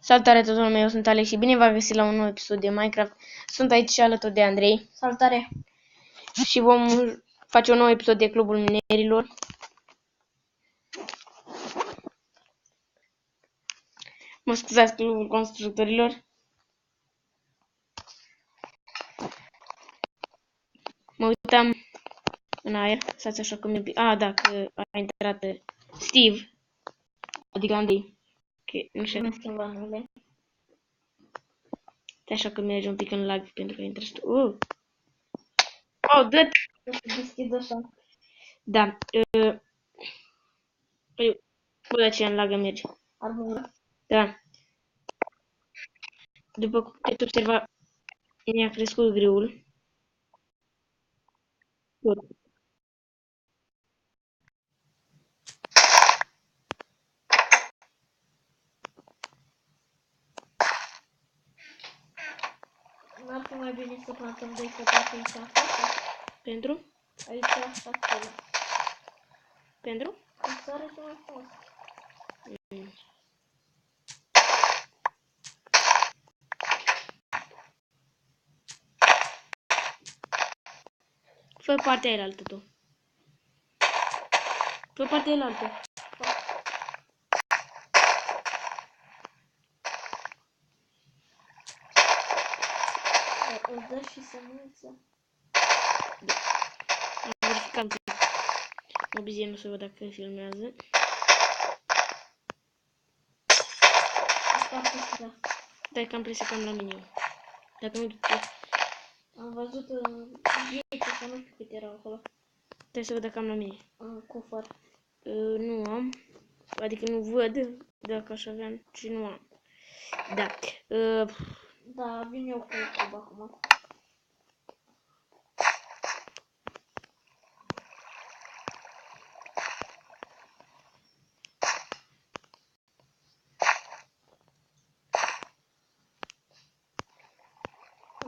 Salutare toată lumea, eu sunt Alex și bine v-am găsit la un nou episod de Minecraft. Sunt aici și alături de Andrei. Salutare! Și vom face un nou episod de Clubul Minerilor. Mă scuzați, Clubul Constructorilor. Mă uitam în aer, stați așa că mi-e... da, că a intrat Steve, adică Andrei. Okay, nu știu. Nu schimba numele. Așa că merge un pic în lag pentru că intră tu. Oh, dă-te! Deschid așa. Da. Bă, de aceea în lag merge. Armură. Da. După cum puteți observa, mi-a crescut greul. Tot. N-ar fi mai bine să plantăm 2 copaci aici în față? Pentru? Aici și acolo. Pentru? Asta arată mai frumos. Fă partea aia altă tu. Fă partea aia altă. Îți dă și semință. Verificam că obizie nu se văd dacă filmează. Asta și da. Dar că am prins cam la mine. Dacă nu, Am văzut vieții, că nu știu cât erau acolo. trebuie să văd dacă am la mine. În cufăr. Nu am. Adică nu văd dacă aș avea și nu am. Da. Da, vin eu cu cub acum.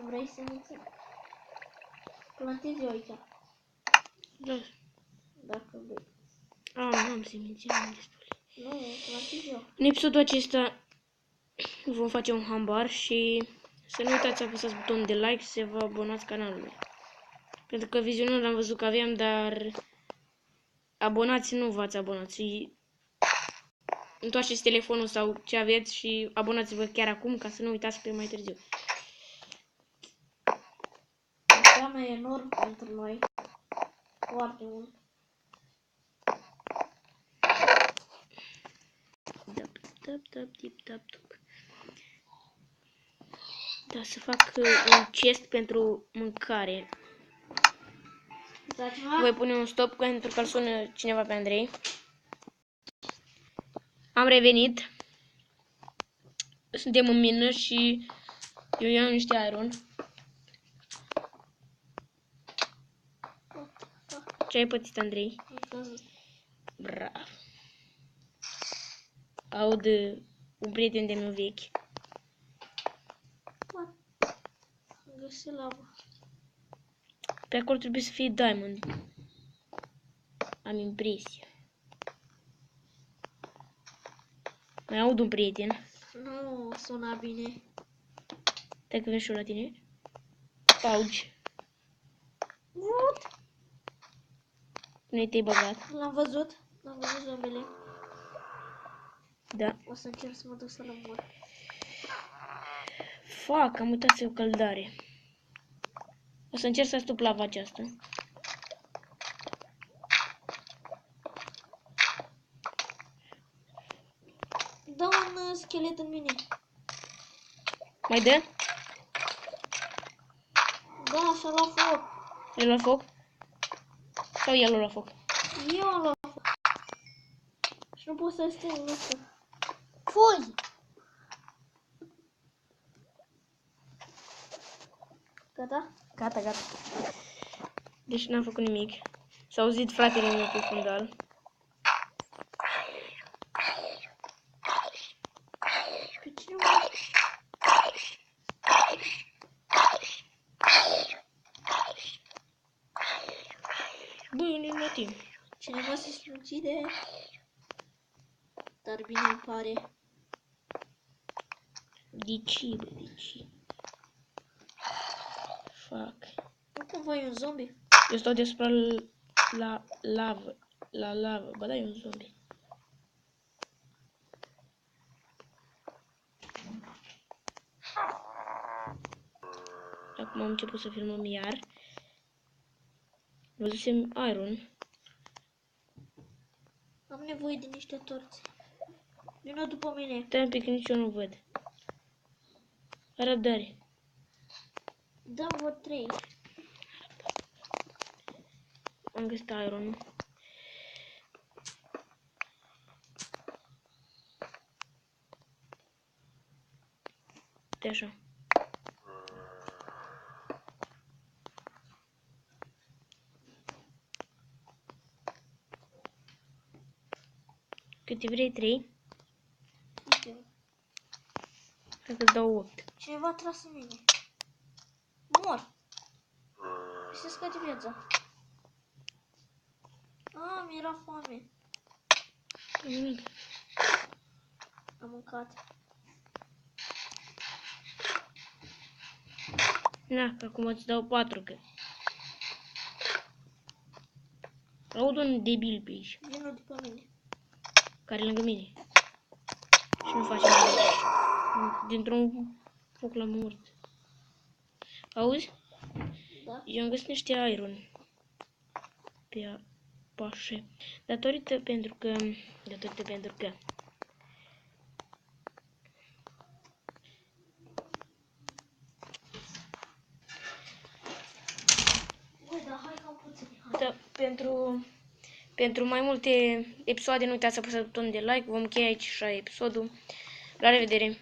Vrei semințe? Plantez eu aici. Da. Dacă vrei. Am semințe, am destul. Nu, plantez eu. În episodul acesta vom face un hambar și să nu uitați să apăsați butonul de like și să vă abonați canalului. Pentru că vizionul am văzut că aveam, dar abonați nu v-ați abonat și întoarceți telefonul sau ce aveți și abonați-vă chiar acum ca să nu uitați pe mai târziu. Înseamnă enorm pentru noi. Foarte mult. Da, să fac un chest pentru mâncare. Voi pune un stop pentru că îl sună cineva pe Andrei. Am revenit. Suntem în mină și eu iau niște iron. Ce ai pățit, Andrei? Bravo. Aud un prieten de meu vechi. Am găsit lavă. Pe acolo trebuie să fie diamond. Am impresia. Mai aud un prieten. Nu suna bine. Dacă vezi și eu la tine. Augi. What? Nu te-ai băgat. L-am văzut. L-am văzut zombele. Da. O să încerc să mă duc să-l omor. Fac, am uitat să iau căldare. O să încerc să stup lava aceasta. Da un schelet în mine. Mai dă? Da, și-a luat foc. El la foc? Sau el la foc? Eu am luat foc. Și nu pot să sting, nu știu. Fugi! Gata? Gata, gata. Deci n-am făcut nimic. S-a auzit fratele meu pe fundal. Pe cine mă? Bă, nu-i la timp. Cineva se sinucide. Dar bine îmi pare. De ce, bă, de ce? Fuck. Nu cumva e un zombie? Eu stau deasupra la lavă. La lavă. Bă, da, e un zombie. Acum am început să filmăm iar. Văzusem iron. Am nevoie de niște torțe. Vină după mine. Stai un pic, nici eu nu văd. Răbdare. Dăm vreo 3. Am găsit iron. Uite așa. Câte vrei? 3? Cred că dau 8. Cineva a tras în mine. Mor. Se scade viața. Mi-era foame. Nimic. Am mâncat. Na, că acum îți dau 4, că... Aud un debil pe aici, Vină după mine. care e lângă mine. Și nu face nimic. Dintr-un foc l-am mort. Auzi? Da? Eu am găsit niște iron pe pașe. Datorită pentru că... Băi, dar hai ca puțin. Da, pentru mai multe episoade nu uitați să apăsați butonul de like. Vom încheia aici și episodul. La revedere!